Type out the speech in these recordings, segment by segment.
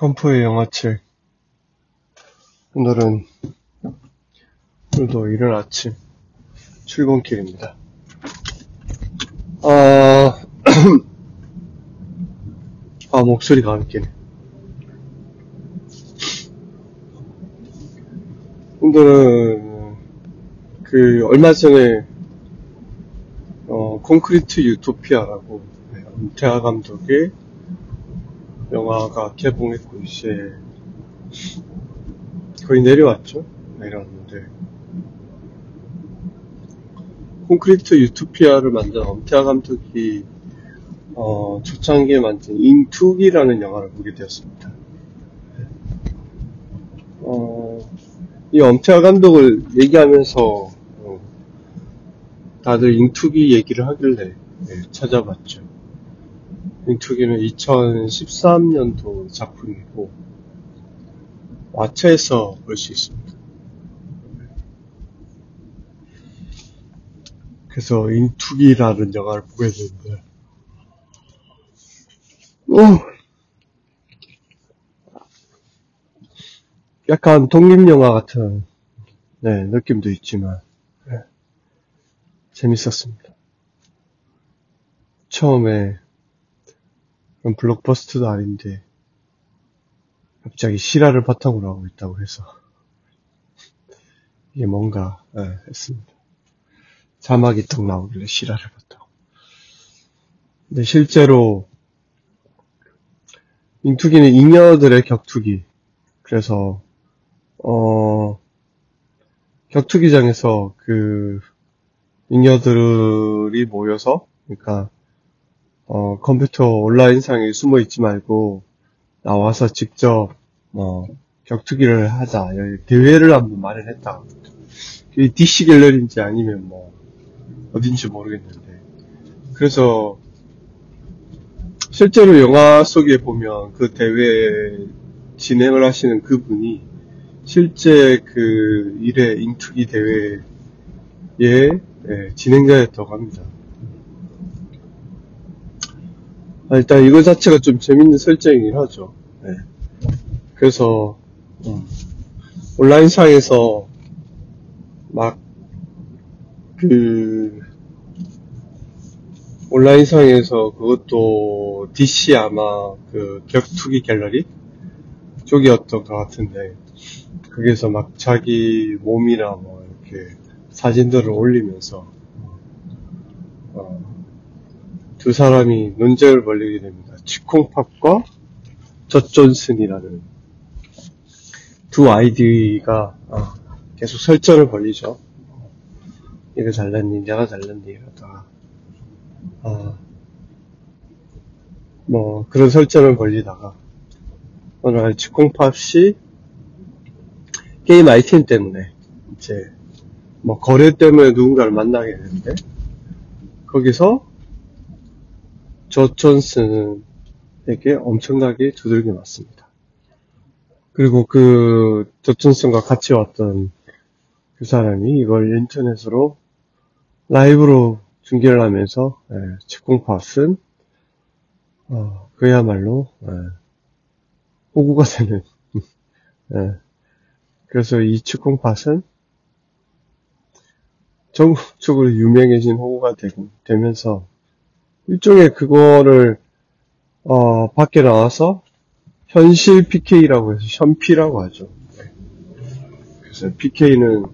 컴프의 영화책. 오늘도 이른 아침 출근길입니다. 목소리가 안 끼네. 오늘은 얼마 전에 콘크리트 유토피아라고 은퇴아 감독의 영화가 개봉했고 이제 거의 내려왔는데, 콘크리트 유토피아를 만든 엄태아 감독이 초창기에 만든 인투기라는 영화를 보게 되었습니다. 이 엄태아 감독을 얘기하면서 다들 인투기 얘기를 하길래 찾아봤죠. 인투기는 2013년도 작품이고 왓챠에서 볼 수 있습니다. 그래서 인투기라는 영화를 보게 됐는데, 약간 독립영화 같은 느낌도 있지만 재밌었습니다. 처음에 그런 블록버스터도 아닌데 갑자기 실화를 바탕으로 하고 있다고 해서 이게 뭔가 했습니다. 자막이 딱 나오길래 실화를 바탕으로. 근데 실제로 인투기는 잉여들의 격투기. 그래서 격투기장에서 잉여들이 모여서, 그러니까 컴퓨터 온라인상에 숨어 있지 말고 나와서 직접 격투기를 하자, 대회를 한번 마련했다. 그게 DC 갤러리인지 아니면 어딘지 모르겠는데, 그래서 실제로 영화 속에 보면 그 대회 진행을 하시는 그분이 실제 인투기 대회의 진행자였다고 합니다. 일단 이거 자체가 좀 재밌는 설정이긴 하죠. 그래서 온라인상에서 온라인상에서 그것도 DC 아마 격투기 갤러리 쪽이었던 것 같은데, 거기서 자기 몸이나 이렇게 사진들을 올리면서 두 사람이 논쟁을 벌이게 됩니다. 치콩팝과 젖존슨이라는 두 아이디가 계속 설전을 벌이죠. 이거 잘났니, 내가 잘났니 이러다가 그런 설전을 벌이다가 어느 날 치콩팝이 게임 아이템 때문에 이제 거래 때문에 누군가를 만나게 되는데, 거기서 젖존슨에게 엄청나게 두들겨 맞습니다. 그리고 젖존슨과 같이 왔던 그 사람이 이걸 인터넷으로 라이브로 중계를 하면서 치콩팟은 그야말로 호구가 되는 그래서 이 치콩팟은 전국적으로 유명해진 호구가 되면서 일종의 그거를 밖에 나와서 현실 PK라고 해서 현피라고 하죠. 그래서 PK는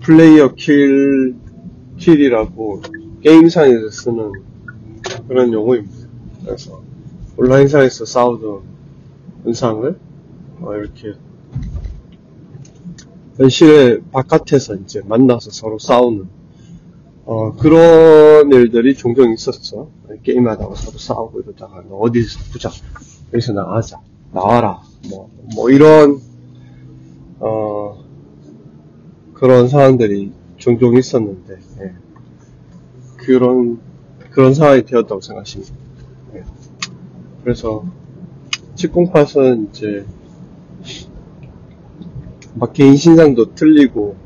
플레이어 킬이라고 게임상에서 쓰는 그런 용어입니다. 그래서 온라인상에서 싸우던 현상을 이렇게 현실의 바깥에서 이제 만나서 서로 싸우는 그런 일들이 종종 있었죠. 게임하다가 서로 싸우고 이러다가 너 어디서 보자, 여기서 나가자, 나와라, 이런 그런 상황들이 종종 있었는데, 그런 상황이 되었다고 생각하십니다. 그래서 치콩팟은 이제 개인 신상도 틀리고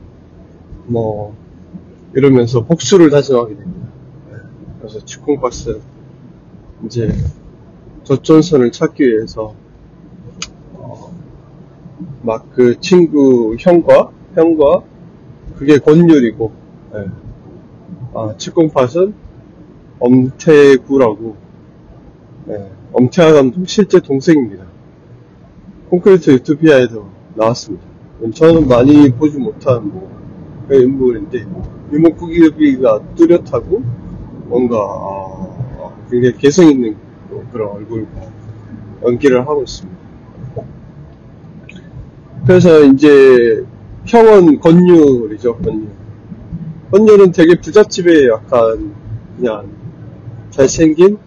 이러면서 복수를 다짐하게 됩니다. 그래서 치콩팟은 이제 젖존슨을 찾기 위해서 막 그 친구 형과 그게 권율이고, 예. 708은 엄태구라고, 예. 엄태하 감독 실제 동생입니다. 콘크리트 유토피아에도 나왔습니다. 저는 많이 보지 못한 인물인데, 이목구비가 뚜렷하고 뭔가 굉장히 개성 있는 그런 얼굴과 연기를 하고 있습니다. 그래서 이제 형은 권율이죠. 권율은 되게 부잣집에 약간 그냥 잘생긴,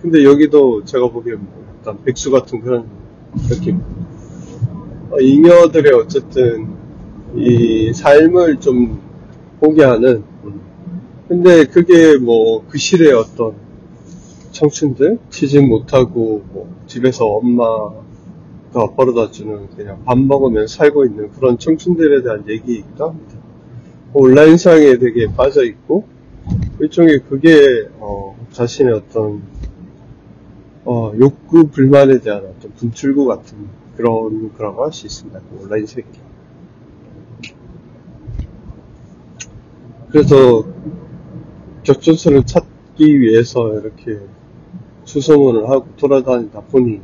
근데 여기도 제가 보기엔 약간 백수 같은 그런 느낌. 잉여들의 어쨌든 이 삶을 좀 보게 하는, 근데 그게 그 시대의 어떤 청춘들, 취직 못하고 집에서 엄마가 벌어다주는 그냥 밥 먹으면서 살고 있는 그런 청춘들에 대한 얘기이기도 합니다. 온라인상에 되게 빠져있고, 일종의 그게 자신의 어떤 욕구 불만에 대한 어떤 분출구 같은 그런 거라고 할 수 있습니다. 그 온라인 세계. 그래서 격전선을 찾기 위해서 이렇게 수소문을 하고 돌아다니다 보니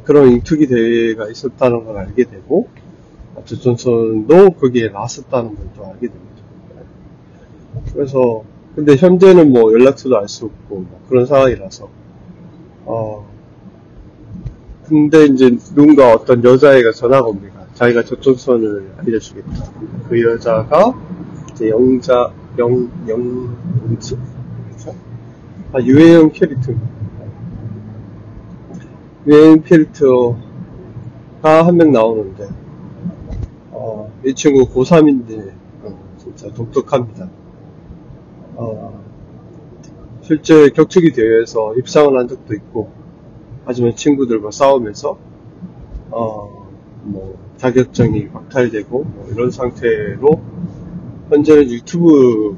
그런 잉투기 대회가 있었다는 걸 알게 되고, 격전선도 거기에 나섰다는 걸 또 알게 됩니다. 그래서 근데 현재는 연락처도 알 수 없고 그런 상황이라서 근데 이제 누군가 어떤 여자애가 전화가 옵니다. 자기가 격전선을 알려주겠다. 그 여자가 이제 영지? 유해영 캐릭터입니다. 유해영 캐릭터가 한 명 나오는데, 이 친구 고3인데, 진짜 독특합니다. 실제 격투기 대회에서 입상을 한 적도 있고, 하지만 친구들과 싸우면서, 자격증이 박탈되고, 이런 상태로, 현재는 유튜브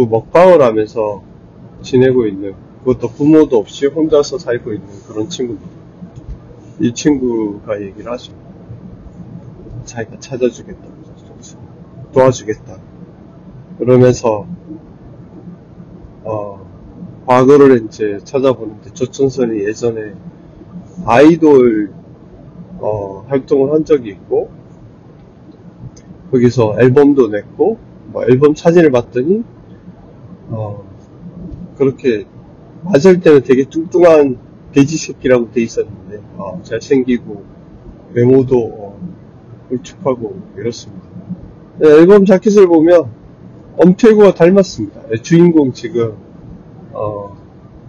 먹방을 하면서 지내고 있는, 그것도 부모도 없이 혼자서 살고 있는 그런 친구입니다. 이 친구가 얘기를 하죠. 자기가 찾아주겠다, 도와주겠다. 그러면서 과거를 이제 찾아보는데, 조천선이 예전에 아이돌 활동을 한 적이 있고, 거기서 앨범도 냈고, 앨범 사진을 봤더니 그렇게 맞을 때는 되게 뚱뚱한 돼지 새끼라고 돼 있었는데, 잘생기고 외모도 울쭉하고 이렇습니다. 앨범 자켓을 보면 엄태구와 닮았습니다. 주인공 지금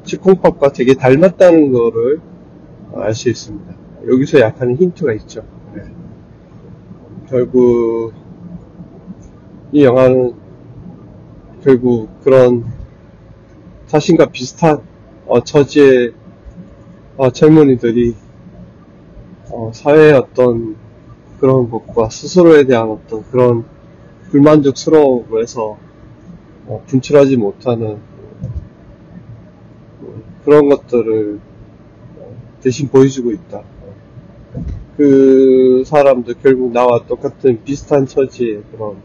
치콩밥과 되게 닮았다는 거를 알 수 있습니다. 여기서 약간 힌트가 있죠. 네. 결국 이 영화는 결국 그런 자신과 비슷한 처지의 젊은이들이 사회의 어떤 그런 것과 스스로에 대한 어떤 그런 불만족스러움에서 분출하지 못하는 그런 것들을 대신 보여주고 있다. 그 사람도 결국 나와 똑같은 비슷한 처지의 그런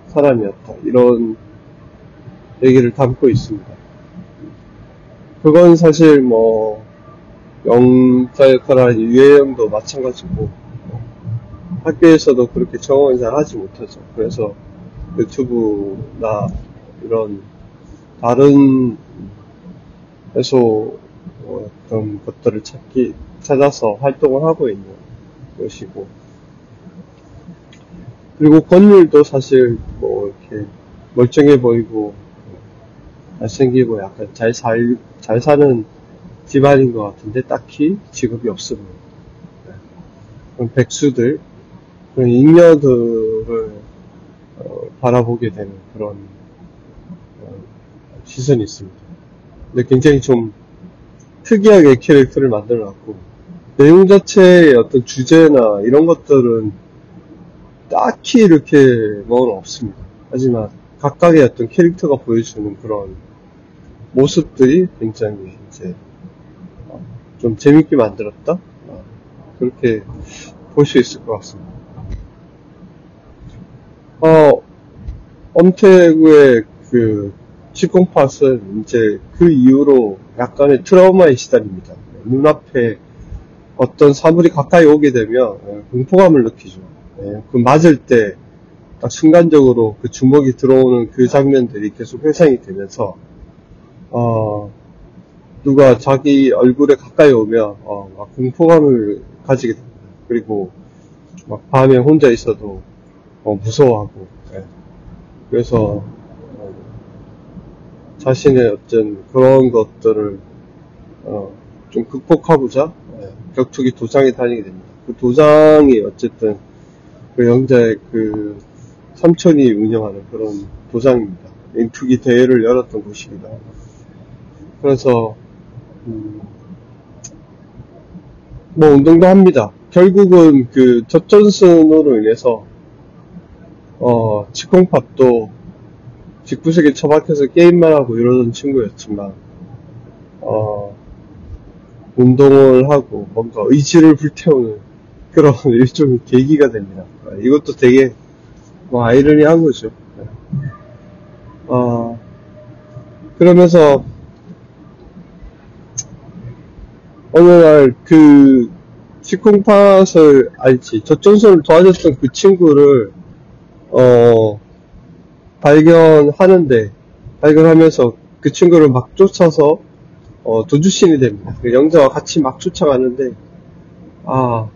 사람이었다. 이런 얘기를 담고 있습니다. 그건 사실 영자 역할을 유해영도 마찬가지고, 학교에서도 그렇게 적응을 잘 하지 못하죠. 그래서 유튜브나 이런 다른 해소 어떤 것들을 찾아서 활동을 하고 있는 것이고, 그리고 권율도 사실 이렇게 멀쩡해 보이고 잘생기고 약간 잘 사는 집안인 것 같은데 딱히 직업이 없습니다. 그런 백수들, 그런 잉여들을 바라보게 되는 그런 시선이 있습니다. 근데 굉장히 좀 특이하게 캐릭터를 만들어놨고, 내용 자체의 어떤 주제나 이런 것들은 딱히 이렇게 없습니다. 하지만 각각의 어떤 캐릭터가 보여주는 그런 모습들이 굉장히 이제 좀 재밌게 만들었다? 그렇게 볼 수 있을 것 같습니다. 엄태구의 그 치콩팟은 이제 그 이후로 약간의 트라우마에 시달립니다. 눈앞에 어떤 사물이 가까이 오게 되면 공포감을 느끼죠. 그 맞을 때 딱 순간적으로 그 주먹이 들어오는 그 장면들이 계속 회상이 되면서 누가 자기 얼굴에 가까이 오면 막 공포감을 가지게 됩니다. 그리고 막 밤에 혼자 있어도 무서워하고 그래서 자신의 어떤 그런 것들을 좀 극복하고자 격투기 도장에 다니게 됩니다. 그 도장이 어쨌든 그 영자의 그 삼촌이 운영하는 그런 도장입니다. 인투기 대회를 열었던 곳이기도 하고. 그래서 뭐 운동도 합니다. 결국은 그 젖존슨으로 인해서 치콩팝도 직구석에 처박혀서 게임만 하고 이러던 친구였지만 운동을 하고 뭔가 의지를 불태우는 그런 일종의 계기가 됩니다. 이것도 되게 아이러니한 거죠. 그러면서 어느 날 그 치콩팟을 젖존슨을 도와줬던 그 친구를 발견하면서 그 친구를 막 쫓아서 도주신이 됩니다. 영자와 같이 막 쫓아가는데 막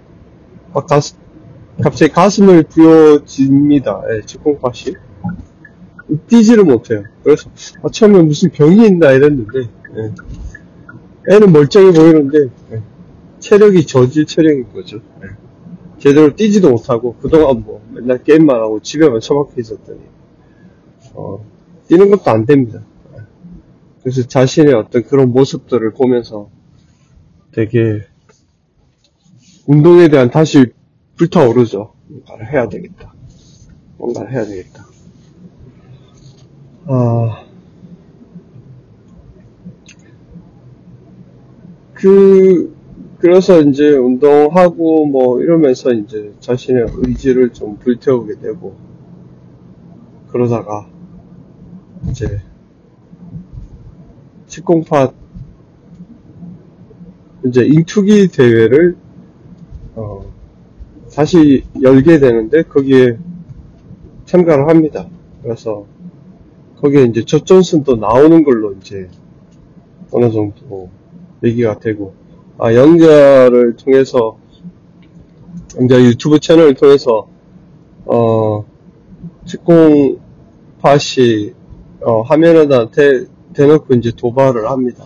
갑자기 가슴을 부여집니다. 치콩팟이 뛰지를 못해요. 그래서 처음에 무슨 병이 있나 이랬는데 애는 멀쩡해 보이는데 체력이 저질 체력인 거죠. 제대로 뛰지도 못하고 그동안 뭐 맨날 게임만 하고 집에만 처박혀 있었더니 뛰는 것도 안 됩니다. 그래서 자신의 어떤 그런 모습들을 보면서 되게 운동에 대한 다시 불타오르죠. 뭔가를 해야 되겠다. 그래서 이제 운동하고 뭐 이러면서 이제 자신의 의지를 좀 불태우게 되고 그러다가 이제 치콩팟 이제 인투기 대회를 다시 열게 되는데 거기에 참가를 합니다. 그래서 거기에 이제 젖존슨도 나오는 걸로 이제 어느 정도 얘기가 되고 영자를 통해서 영자 유튜브 채널을 통해서 치콩팟이 화면에다 대놓고 이제 도발을 합니다.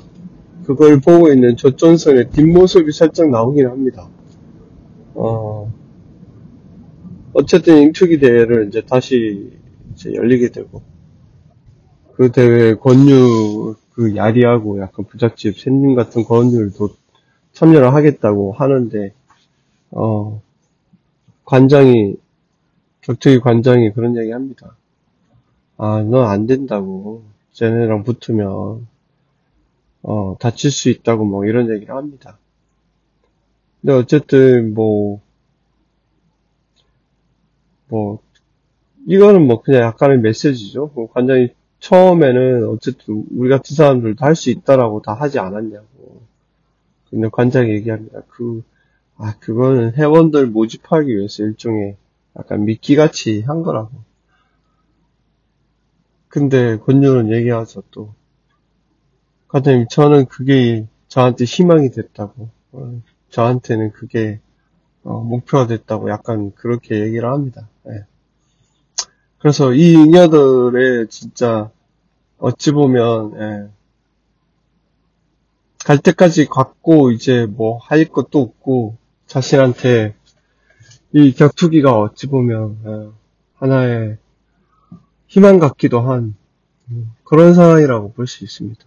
그걸 보고 있는 젖존슨의 뒷모습이 살짝 나오긴 합니다. 어쨌든 인투기 대회를 이제 다시 이제 열리게 되고 그 대회에 권유 그 야리하고 약간 부잣집 샌님 같은 권유들도 참여를 하겠다고 하는데 격투기 관장이 그런 얘기 합니다. 넌 안 된다고. 쟤네랑 붙으면 다칠 수 있다고 뭐 이런 얘기를 합니다. 근데 어쨌든 이거는 뭐 그냥 약간의 메시지죠. 관장이 처음에는 어쨌든 우리 같은 사람들도 할 수 있다라고 다 하지 않았냐고. 근데 관장이 얘기합니다. 그거는 회원들 모집하기 위해서 일종의 약간 미끼같이 한 거라고. 근데 권유는 얘기하죠 또. 관장님, 저는 그게 저한테 희망이 됐다고. 저한테는 그게 목표가 됐다고 약간 그렇게 얘기를 합니다. 그래서 이 잉여들의 진짜 어찌 보면 갈 때까지 갔고 이제 뭐 할 것도 없고 자신한테 이 격투기가 어찌 보면 하나의 희망 같기도 한 그런 상황이라고 볼 수 있습니다.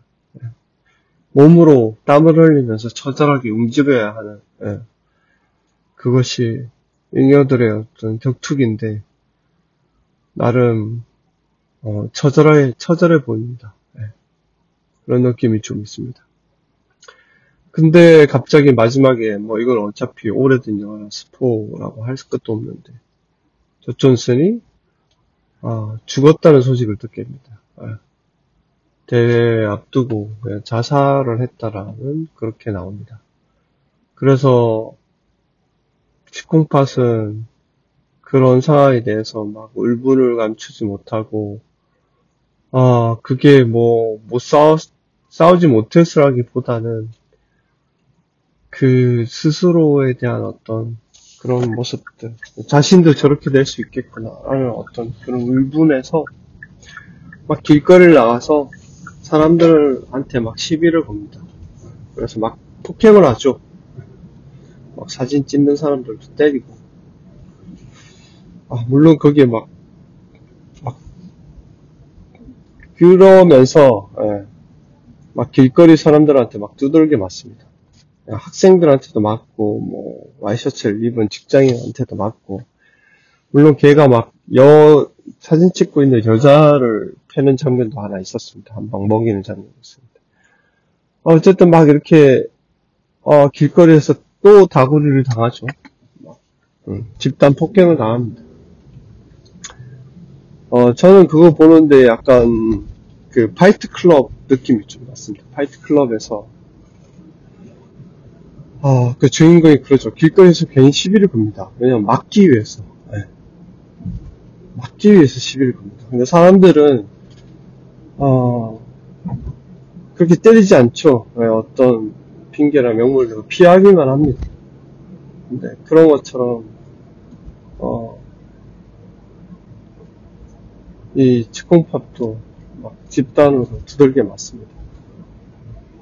몸으로 땀을 흘리면서 처절하게 움직여야 하는 그것이 잉여들의 어떤 격투기인데 나름 처절해 보입니다. 그런 느낌이 좀 있습니다. 근데 갑자기 마지막에 뭐 이건 어차피 오래된 영화라 스포라고 할 것도 없는데 조 존슨이 죽었다는 소식을 듣게 됩니다. 대회 앞두고 그냥 자살을 했다라는 그렇게 나옵니다. 그래서 치콩팟은 그런 상황에 대해서 막 울분을 감추지 못하고 그게 싸우지 못했으라기보다는 그 스스로에 대한 어떤 그런 모습들, 자신도 저렇게 될 수 있겠구나 라는 어떤 그런 울분에서 막 길거리를 나가서 사람들한테 막 시비를 겁니다. 그래서 막 폭행을 하죠. 막 사진 찍는 사람들도 때리고. 물론 거기에 막 그러면서 막 길거리 사람들한테 막 두들겨 맞습니다. 학생들한테도 맞고 뭐 와이셔츠를 입은 직장인한테도 맞고, 물론 걔가 막 사진 찍고 있는 여자를 패는 장면도 하나 있었습니다. 한 방 먹이는 장면이 있습니다. 어쨌든 막 이렇게 길거리에서 또 다구리를 당하죠. 집단 폭행을 당합니다. 저는 그거 보는데 약간 그 파이트 클럽 느낌이 좀 났습니다. 파이트 클럽에서 그 주인공이 그러죠. 길거리에서 괜히 시비를 겁니다. 왜냐면 막기 위해서. 막기 위해서 시비를 겁니다. 근데 사람들은 그렇게 때리지 않죠. 어떤 핑계나 명물대로 피하기만 합니다. 근데 그런 것처럼 이 치콩팝도 막 집단으로 두들겨 맞습니다.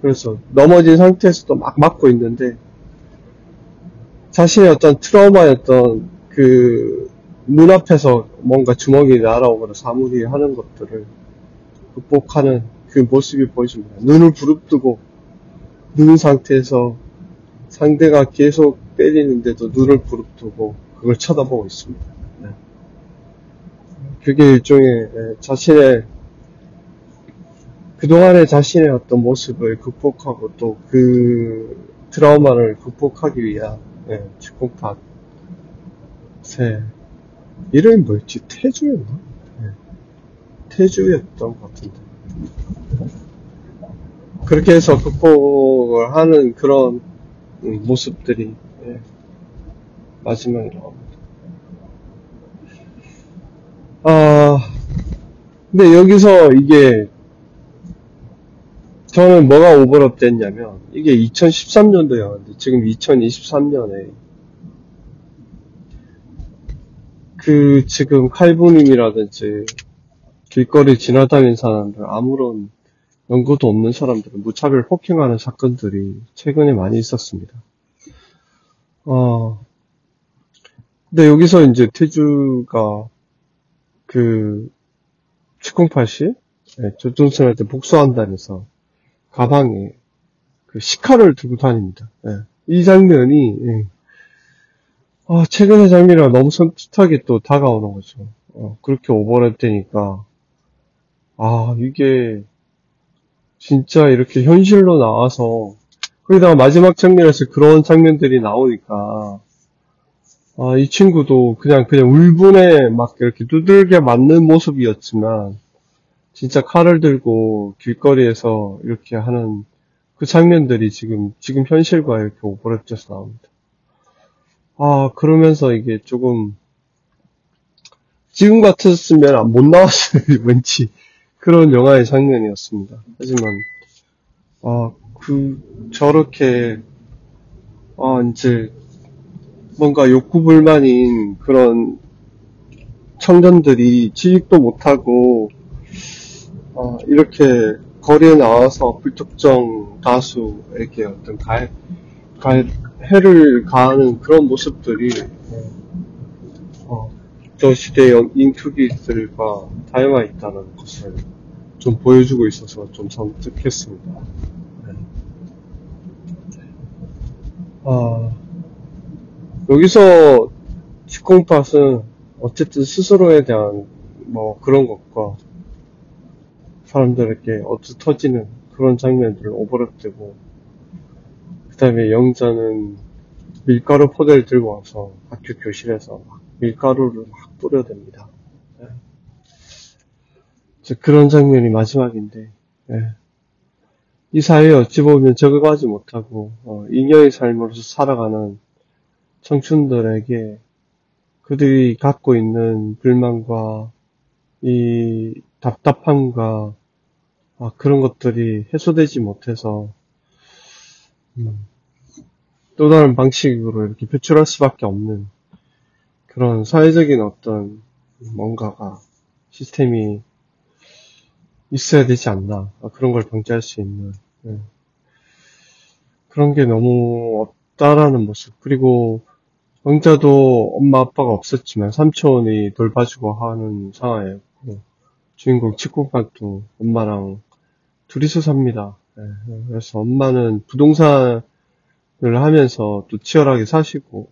그래서 넘어진 상태에서도 막 맞고 있는데 자신의 어떤 트라우마였던 그 눈앞에서 뭔가 주먹이 날아오거나 사물이 하는 것들을 극복하는 그 모습이 보여집니다. 눈을 부릅뜨고 누운 상태에서 상대가 계속 때리는데도 눈을 부릅뜨고 그걸 쳐다보고 있습니다. 그게 일종의 그동안의 자신의 어떤 모습을 극복하고 또 그 트라우마를 극복하기 위한 치콩팟의 이름이 뭐였지? 태주였나? 태주였던 것 같은데. 그렇게 해서 극복을 하는 그런 모습들이 마지막에 나옵니다. 근데 여기서 이게 저는 뭐가 오버랩 됐냐면 이게 2013년도 영화인데 지금 2023년에 그 지금 칼부님이라든지 길거리 지나다니는 사람들, 아무런 연고도 없는 사람들을 무차별 폭행하는 사건들이 최근에 많이 있었습니다. 근데 여기서 이제 태주가 그 치콩팟이 조 존슨한테 복수한다면서 가방에 그 시카를 들고 다닙니다. 이 장면이 최근의 장면이라 너무 섬찟하게 또 다가오는 거죠. 그렇게 오버랩 되니까 이게 진짜 이렇게 현실로 나와서 거기다가 마지막 장면에서 그런 장면들이 나오니까 이 친구도 그냥 울분에 막 이렇게 두들겨 맞는 모습이었지만 진짜 칼을 들고 길거리에서 이렇게 하는 그 장면들이 지금 현실과 이렇게 오버랩돼서 나옵니다. 그러면서 이게 조금 지금 같았으면 못 나왔을 왠지 그런 영화의 장면이었습니다. 하지만 저렇게 이제 뭔가 욕구불만인 그런 청년들이 취직도 못하고 이렇게 거리에 나와서 불특정 다수에게 어떤 해를 가하는 그런 모습들이 저 시대의 인투기들과 닮아 있다는 것을 좀 보여주고 있어서 좀 섬뜩했습니다. 여기서 치콩팟은 어쨌든 스스로에 대한 그런 것과 사람들에게 터지는 그런 장면들을 오버랩되고 다음에 영자는 밀가루 포대를 들고 와서 학교 교실에서 막 밀가루를 막 뿌려댑니다. 그런 장면이 마지막인데, 이 사회에 어찌 보면 적응하지 못하고 잉여의 삶으로서 살아가는 청춘들에게 그들이 갖고 있는 불만과 이 답답함과 그런 것들이 해소되지 못해서 또 다른 방식으로 이렇게 표출할 수밖에 없는 그런 사회적인 어떤 뭔가가 시스템이 있어야 되지 않나. 그런 걸 방지할 수 있는 그런 게 너무 없다라는 모습. 그리고 영자도 엄마 아빠가 없었지만 삼촌이 돌봐주고 하는 상황이었고 주인공 치쿠가도 엄마랑 둘이서 삽니다. 그래서 엄마는 부동산을 하면서 또 치열하게 사시고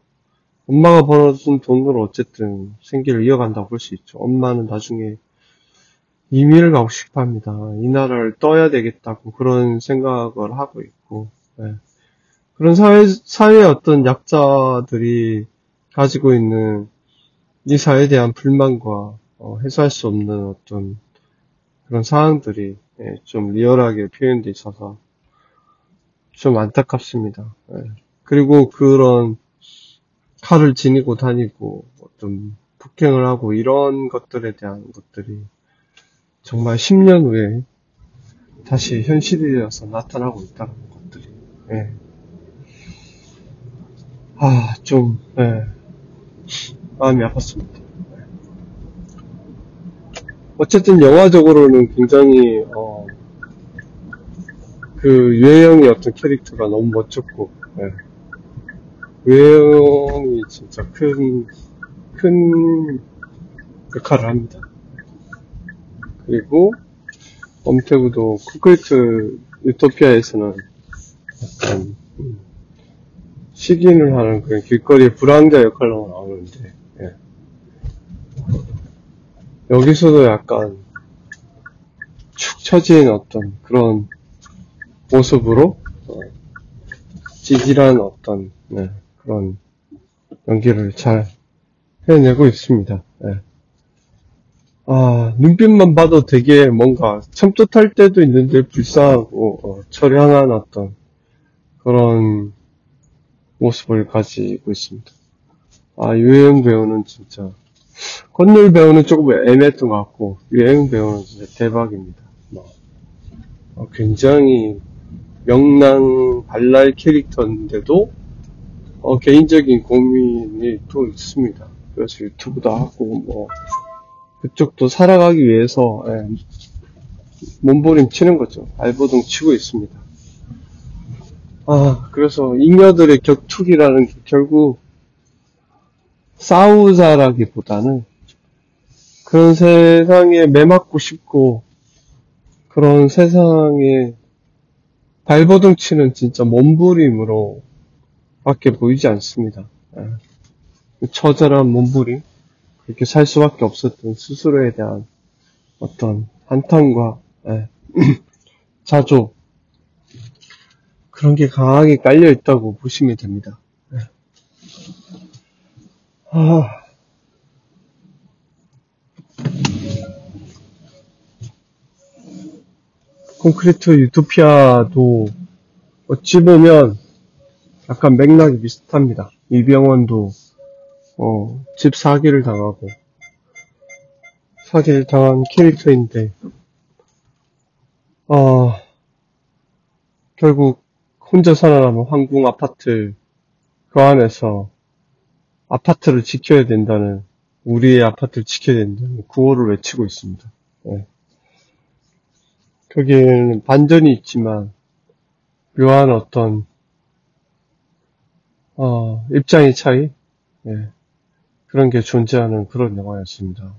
엄마가 벌어준 돈으로 어쨌든 생계를 이어간다고 볼 수 있죠. 엄마는 나중에 이민을 가고 싶어 합니다. 이 나라를 떠야 되겠다고 그런 생각을 하고 있고 그런 사회의 어떤 약자들이 가지고 있는 이 사회에 대한 불만과 해소할 수 없는 어떤 그런 상황들이 좀 리얼하게 표현돼 있어서 좀 안타깝습니다. 그리고 그런 칼을 지니고 다니고 어떤 폭행을 하고 이런 것들에 대한 것들이 정말 10년 후에 다시 현실이 되어서 나타나고 있다는 것들이 좀 마음이 아팠습니다. 어쨌든 영화적으로는 굉장히 그 유해영의 어떤 캐릭터가 너무 멋졌고 유해영이 진짜 큰 역할을 합니다. 그리고 엄태구도 콘크리트 유토피아에서는 어떤 식인을 하는 그런 길거리의 불황자 역할로 나오는데 여기서도 약간 축 처진 어떤 그런 모습으로 찌질한 어떤 그런 연기를 잘 해내고 있습니다. 눈빛만 봐도 되게 뭔가 섬뜩할 때도 있는데 불쌍하고 처량한 어떤 그런 모습을 가지고 있습니다. 유해영 배우는 진짜 권율 배우는 조금 애매했던 것 같고 유해영 배우는 진짜 대박입니다. 굉장히 명랑 발랄 캐릭터인데도 개인적인 고민이 또 있습니다. 그래서 유튜브도 하고 그쪽도 살아가기 위해서 몸부림 치는 거죠. 발버둥 치고 있습니다. 그래서 잉여들의 격투기라는 게 결국 싸우자라기보다는 그런 세상에 매맞고 싶고 그런 세상에 발버둥 치는 진짜 몸부림으로 밖에 보이지 않습니다. 처절한 몸부림, 그렇게 살 수밖에 없었던 스스로에 대한 어떤 한탄과 자조, 그런 게 강하게 깔려 있다고 보시면 됩니다. 콘크리트 유토피아도 어찌 보면 약간 맥락이 비슷합니다. 이병헌도 집 사기를 당하고 사기를 당한 캐릭터인데 결국 혼자 살아남은 황궁 아파트 그 안에서 아파트를 지켜야 된다는, 우리의 아파트를 지켜야 된다는 구호를 외치고 있습니다. 거기에는 반전이 있지만 묘한 어떤 입장의 차이, 그런 게 존재하는 그런 영화였습니다.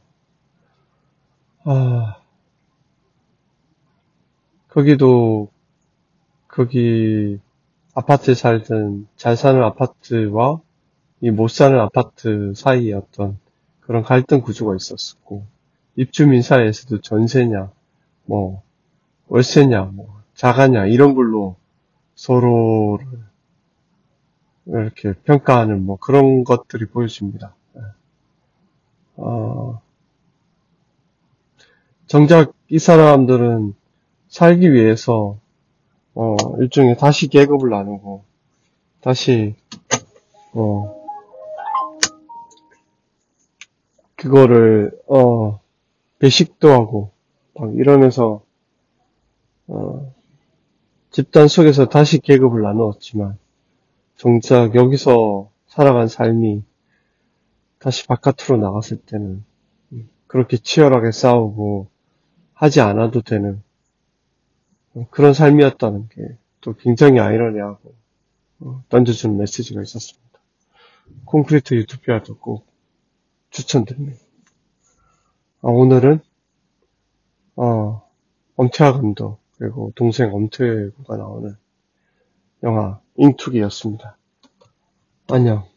거기 아파트에 살던 잘 사는 아파트와 이 못 사는 아파트 사이에 어떤 그런 갈등 구조가 있었고, 입주민 사이에서도 전세냐, 월세냐, 자가냐, 이런 걸로 서로를 이렇게 평가하는 뭐 그런 것들이 보여집니다. 정작 이 사람들은 살기 위해서 일종의 다시 계급을 나누고 다시 그거를 배식도 하고 막 이러면서 집단 속에서 다시 계급을 나누었지만 정작 여기서 살아간 삶이 다시 바깥으로 나갔을 때는 그렇게 치열하게 싸우고 하지 않아도 되는 그런 삶이었다는 게 또 굉장히 아이러니하고 던져주는 메시지가 있었습니다. 콘크리트 유토피아도 꼭 추천드립니다. 오늘은 엄태화 감독 그리고 동생 엄태구가 나오는 영화 잉투기였습니다. 안녕.